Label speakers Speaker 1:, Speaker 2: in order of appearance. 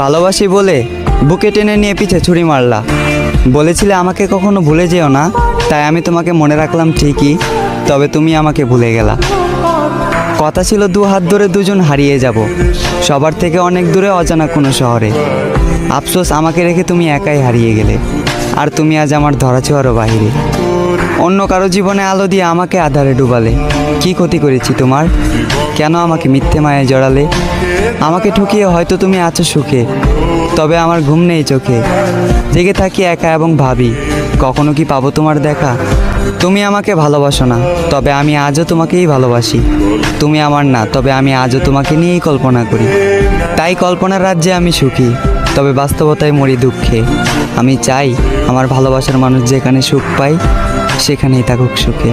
Speaker 1: ভালোবাসি বলে বুকে টেনে নিয়ে পিছে ছুরি মারলা। বলেছিলে আমাকে কখনো ভুলে যেও না, তাই আমি তোমাকে মনে রাখলাম ঠিকই, তবে তুমি আমাকে ভুলে গেলা। কথা ছিল দু হাত ধরে দুজন হারিয়ে যাব, সবার থেকে অনেক দূরে অজানা কোনো শহরে। আফসোস আমাকে রেখে তুমি একাই হারিয়ে গেলে, আর তুমি আজ আমার ধরাছোঁয়ারও বাহিরে। অন্য কারো জীবনে আলো দিয়ে আমাকে আধারে ডুবালে। কি ক্ষতি করেছি তোমার? কেন আমাকে মিথ্যে মায়ে জড়ালে? আমাকে ঠকিয়ে হয়তো তুমি আছো সুখে, তবে আমার ঘুম নেই চোখে। জেগে থাকি একা এবং ভাবি, কখনো কি পাবো তোমার দেখা? তুমি আমাকে ভালোবাসো না, তবে আমি আজও তোমাকেই ভালোবাসি। তুমি আমার না, তবে আমি আজও তোমাকে নিয়েই কল্পনা করি। তাই কল্পনার রাজ্যে আমি সুখী, তবে বাস্তবতায় মরি দুঃখে। আমি চাই আমার ভালোবাসার মানুষ যেখানে সুখ পায় সেখানেই থাকুক সুখে।